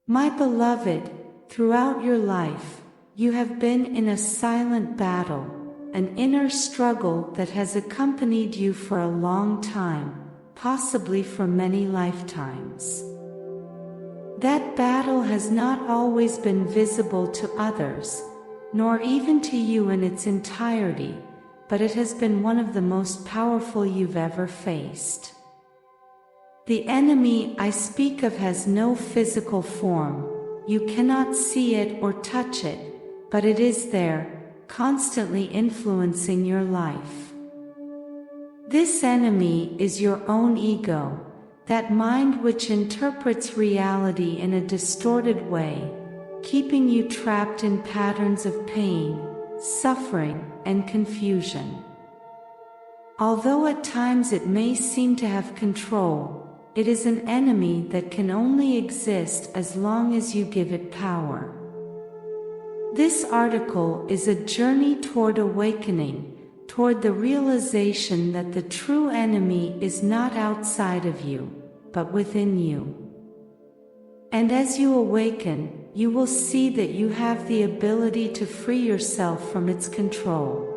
My beloved, throughout your life, you have been in a silent battle, an inner struggle that has accompanied you for a long time, possibly for many lifetimes. That battle has not always been visible to others, nor even to you in its entirety, but it has been one of the most powerful you've ever faced. The enemy I speak of has no physical form. You cannot see it or touch it, but it is there, constantly influencing your life. This enemy is your own ego, that mind which interprets reality in a distorted way, keeping you trapped in patterns of pain, suffering, and confusion. Although at times it may seem to have control, it is an enemy that can only exist as long as you give it power. This article is a journey toward awakening, toward the realization that the true enemy is not outside of you, but within you. And as you awaken, you will see that you have the ability to free yourself from its control.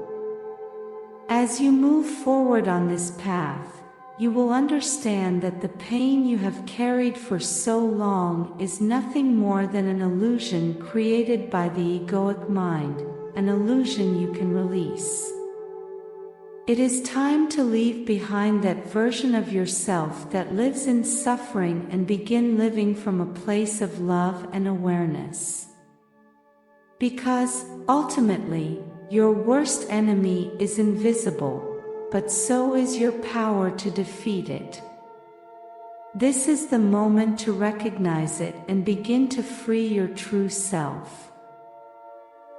As you move forward on this path, you will understand that the pain you have carried for so long is nothing more than an illusion created by the egoic mind, an illusion you can release. It is time to leave behind that version of yourself that lives in suffering and begin living from a place of love and awareness. Because, ultimately, your worst enemy is invisible, but so is your power to defeat it. This is the moment to recognize it and begin to free your true self.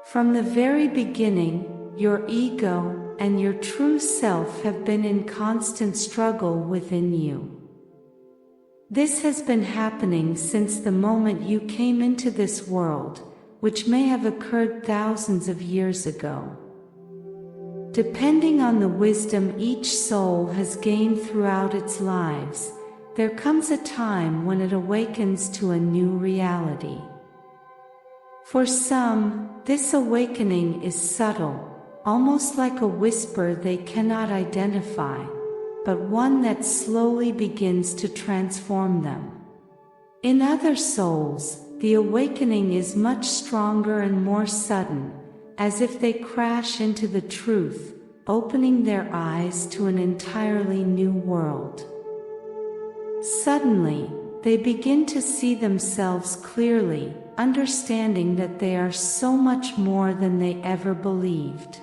From the very beginning, your ego and your true self have been in constant struggle within you. This has been happening since the moment you came into this world, which may have occurred thousands of years ago. Depending on the wisdom each soul has gained throughout its lives, there comes a time when it awakens to a new reality. For some, this awakening is subtle, almost like a whisper they cannot identify, but one that slowly begins to transform them. In other souls, the awakening is much stronger and more sudden, as if they crash into the truth, opening their eyes to an entirely new world. Suddenly, they begin to see themselves clearly, understanding that they are so much more than they ever believed.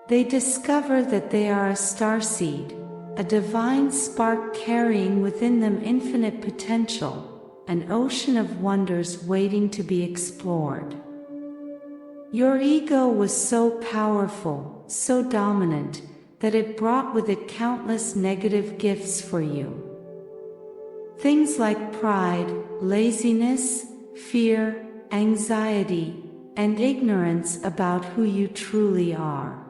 They discover that they are a starseed, a divine spark carrying within them infinite potential, an ocean of wonders waiting to be explored. Your ego was so powerful, so dominant, that it brought with it countless negative gifts for you. Things like pride, laziness, fear, anxiety, and ignorance about who you truly are.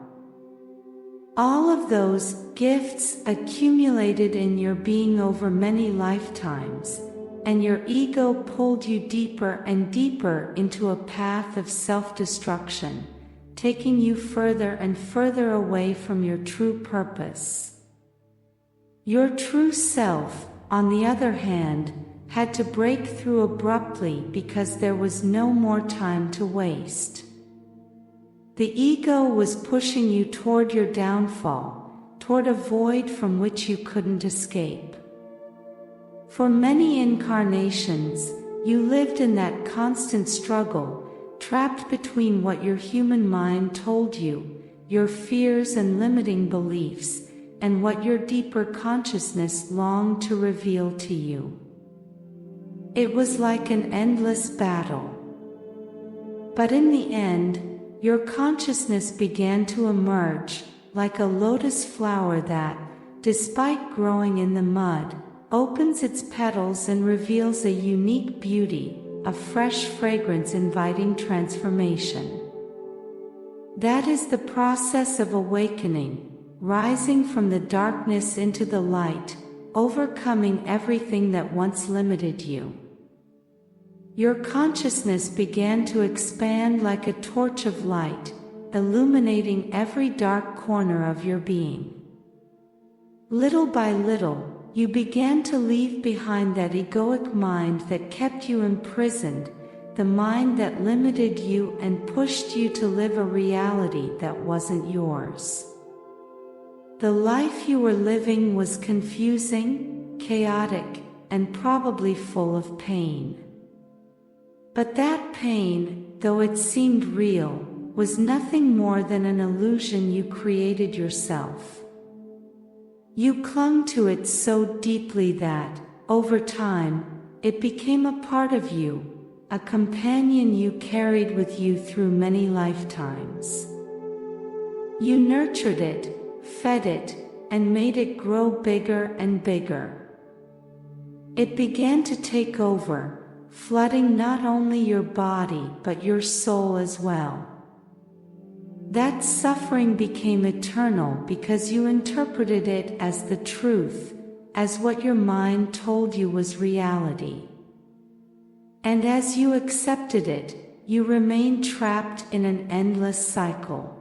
All of those gifts accumulated in your being over many lifetimes, and your ego pulled you deeper and deeper into a path of self-destruction, taking you further and further away from your true purpose. Your true self, on the other hand, had to break through abruptly because there was no more time to waste. The ego was pushing you toward your downfall, toward a void from which you couldn't escape. For many incarnations, you lived in that constant struggle, trapped between what your human mind told you, your fears and limiting beliefs, and what your deeper consciousness longed to reveal to you. It was like an endless battle. But in the end, your consciousness began to emerge, like a lotus flower that, despite growing in the mud, opens its petals and reveals a unique beauty, a fresh fragrance inviting transformation. That is the process of awakening, rising from the darkness into the light, overcoming everything that once limited you. Your consciousness began to expand like a torch of light, illuminating every dark corner of your being. Little by little, you began to leave behind that egoic mind that kept you imprisoned, the mind that limited you and pushed you to live a reality that wasn't yours. The life you were living was confusing, chaotic, and probably full of pain. But that pain, though it seemed real, was nothing more than an illusion you created yourself. You clung to it so deeply that, over time, it became a part of you, a companion you carried with you through many lifetimes. You nurtured it, fed it, and made it grow bigger and bigger. It began to take over, flooding not only your body but your soul as well. That suffering became eternal because you interpreted it as the truth, as what your mind told you was reality. And as you accepted it, you remained trapped in an endless cycle.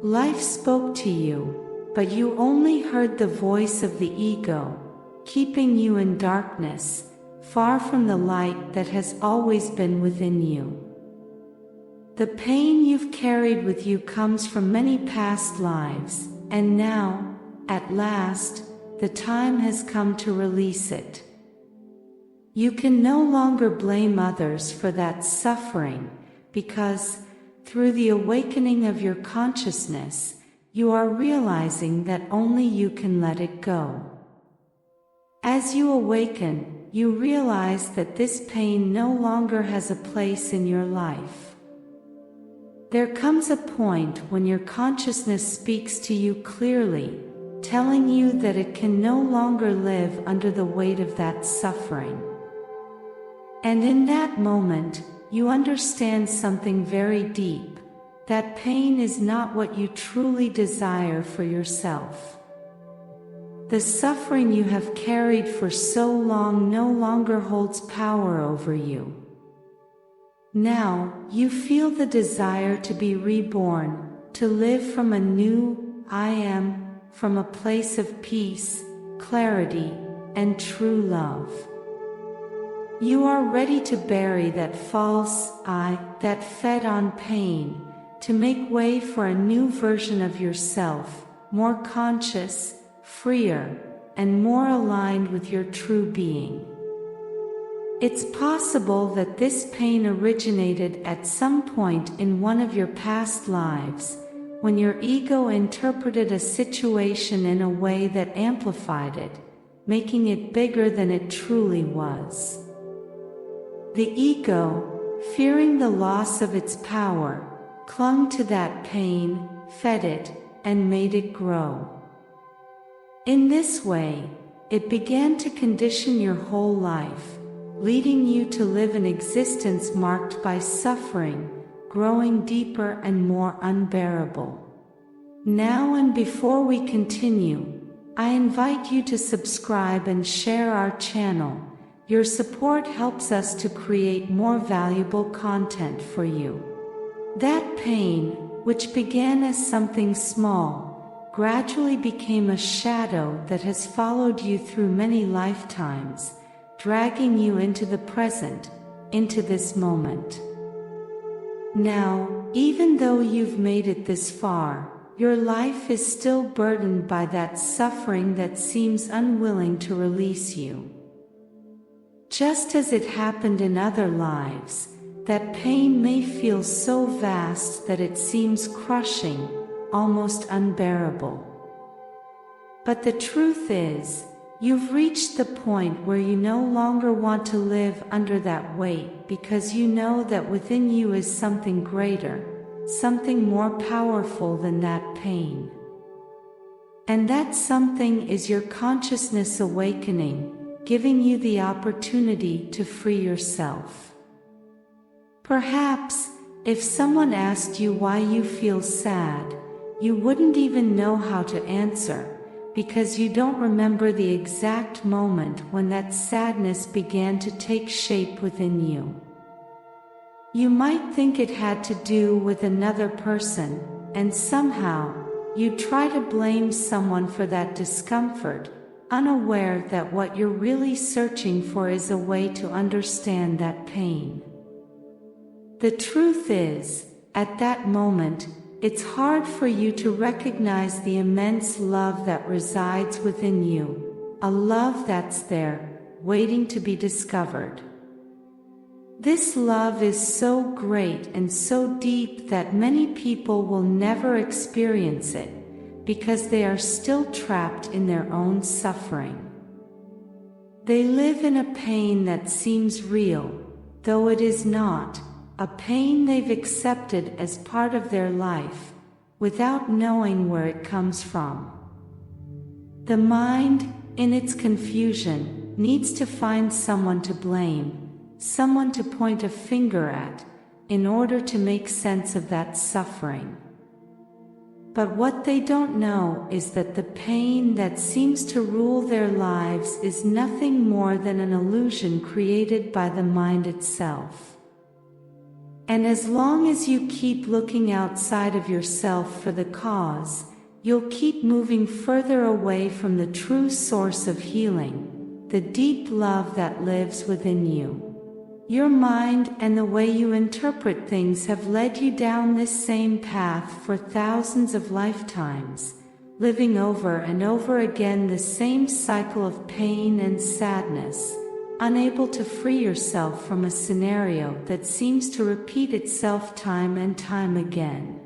Life spoke to you, but you only heard the voice of the ego, keeping you in darkness, far from the light that has always been within you. The pain you've carried with you comes from many past lives, and now, at last, the time has come to release it. You can no longer blame others for that suffering, because, through the awakening of your consciousness, you are realizing that only you can let it go. As you awaken, you realize that this pain no longer has a place in your life. There comes a point when your consciousness speaks to you clearly, telling you that it can no longer live under the weight of that suffering. And in that moment, you understand something very deep, that pain is not what you truly desire for yourself. The suffering you have carried for so long no longer holds power over you. Now, you feel the desire to be reborn, to live from a new I am, from a place of peace, clarity, and true love. You are ready to bury that false I that fed on pain, to make way for a new version of yourself, more conscious, freer, and more aligned with your true being. It's possible that this pain originated at some point in one of your past lives, when your ego interpreted a situation in a way that amplified it, making it bigger than it truly was. The ego, fearing the loss of its power, clung to that pain, fed it, and made it grow. In this way, it began to condition your whole life, leading you to live an existence marked by suffering, growing deeper and more unbearable. Now and before we continue, I invite you to subscribe and share our channel. Your support helps us to create more valuable content for you. That pain, which began as something small, gradually became a shadow that has followed you through many lifetimes, dragging you into the present, into this moment. Now, even though you've made it this far, your life is still burdened by that suffering that seems unwilling to release you. Just as it happened in other lives, that pain may feel so vast that it seems crushing, almost unbearable. But the truth is, you've reached the point where you no longer want to live under that weight because you know that within you is something greater, something more powerful than that pain. And that something is your consciousness awakening, giving you the opportunity to free yourself. Perhaps, if someone asked you why you feel sad, you wouldn't even know how to answer, because you don't remember the exact moment when that sadness began to take shape within you. You might think it had to do with another person, and somehow, you try to blame someone for that discomfort, unaware that what you're really searching for is a way to understand that pain. The truth is, at that moment, it's hard for you to recognize the immense love that resides within you, a love that's there, waiting to be discovered. This love is so great and so deep that many people will never experience it, because they are still trapped in their own suffering. They live in a pain that seems real, though it is not, a pain they've accepted as part of their life, without knowing where it comes from. The mind, in its confusion, needs to find someone to blame, someone to point a finger at, in order to make sense of that suffering. But what they don't know is that the pain that seems to rule their lives is nothing more than an illusion created by the mind itself. And as long as you keep looking outside of yourself for the cause, you'll keep moving further away from the true source of healing, the deep love that lives within you. Your mind and the way you interpret things have led you down this same path for thousands of lifetimes, living over and over again the same cycle of pain and sadness, unable to free yourself from a scenario that seems to repeat itself time and time again.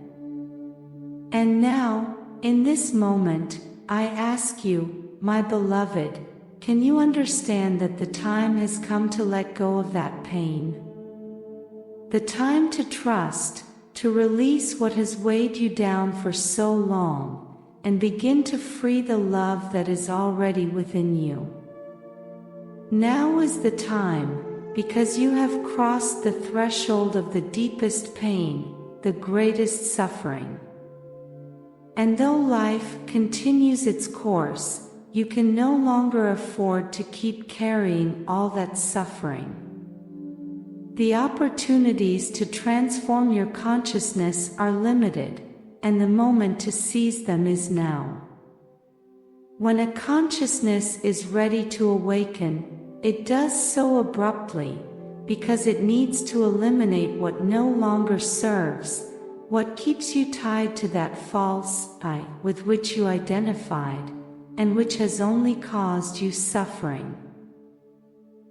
And now, in this moment, I ask you, my beloved, can you understand that the time has come to let go of that pain? The time to trust, to release what has weighed you down for so long, and begin to free the love that is already within you. Now is the time, because you have crossed the threshold of the deepest pain, the greatest suffering. And though life continues its course, you can no longer afford to keep carrying all that suffering. The opportunities to transform your consciousness are limited, and the moment to seize them is now. When a consciousness is ready to awaken, it does so abruptly, because it needs to eliminate what no longer serves, what keeps you tied to that false I with which you identified, and which has only caused you suffering.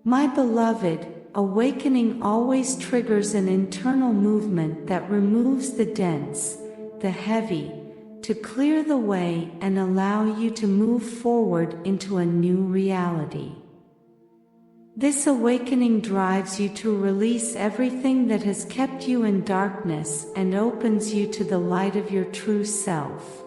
My beloved, awakening always triggers an internal movement that removes the dense, the heavy, to clear the way and allow you to move forward into a new reality. This awakening drives you to release everything that has kept you in darkness and opens you to the light of your true self.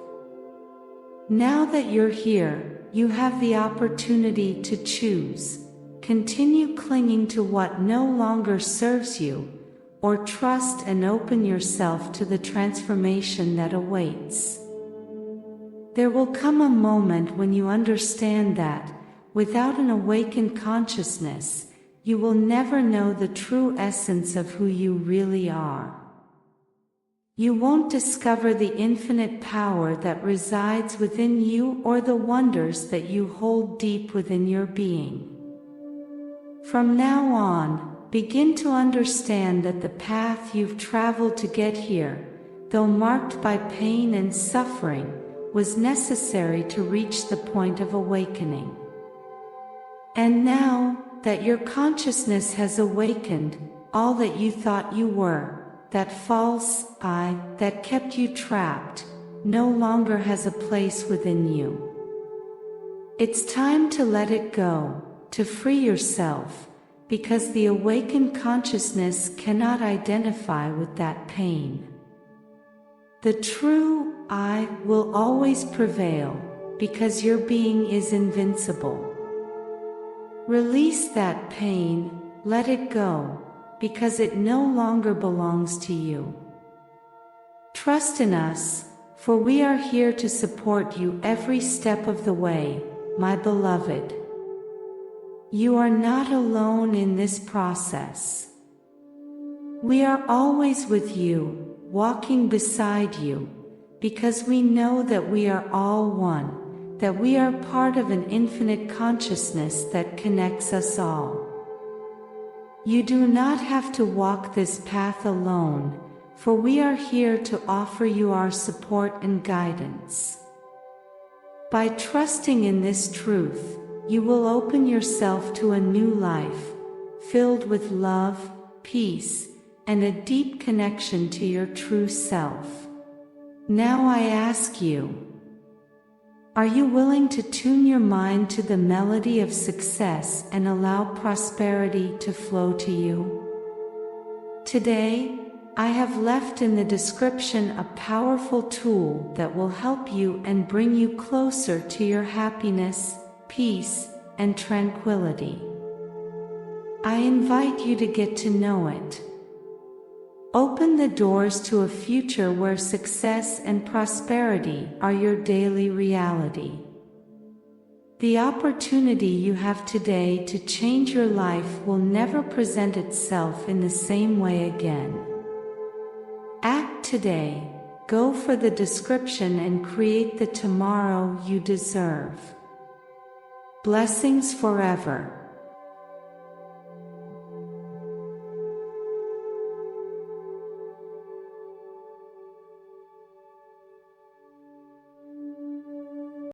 Now that you're here, you have the opportunity to choose. Continue clinging to what no longer serves you, or trust and open yourself to the transformation that awaits. There will come a moment when you understand that, without an awakened consciousness, you will never know the true essence of who you really are. You won't discover the infinite power that resides within you or the wonders that you hold deep within your being. From now on, begin to understand that the path you've traveled to get here, though marked by pain and suffering, was necessary to reach the point of awakening. And now that your consciousness has awakened, all that you thought you were, that false I that kept you trapped, no longer has a place within you. It's time to let it go, to free yourself, because the awakened consciousness cannot identify with that pain. The true I will always prevail, because your being is invincible. Release that pain, let it go, because it no longer belongs to you. Trust in us, for we are here to support you every step of the way, my beloved. You are not alone in this process. We are always with you, walking beside you, because we know that we are all one, that we are part of an infinite consciousness that connects us all. You do not have to walk this path alone, for we are here to offer you our support and guidance. By trusting in this truth, you will open yourself to a new life, filled with love, peace, and a deep connection to your true self. Now I ask you, are you willing to tune your mind to the melody of success and allow prosperity to flow to you? Today, I have left in the description a powerful tool that will help you and bring you closer to your happiness, peace, and tranquility. I invite you to get to know it. Open the doors to a future where success and prosperity are your daily reality. The opportunity you have today to change your life will never present itself in the same way again. Act today, go for the description and create the tomorrow you deserve. Blessings forever.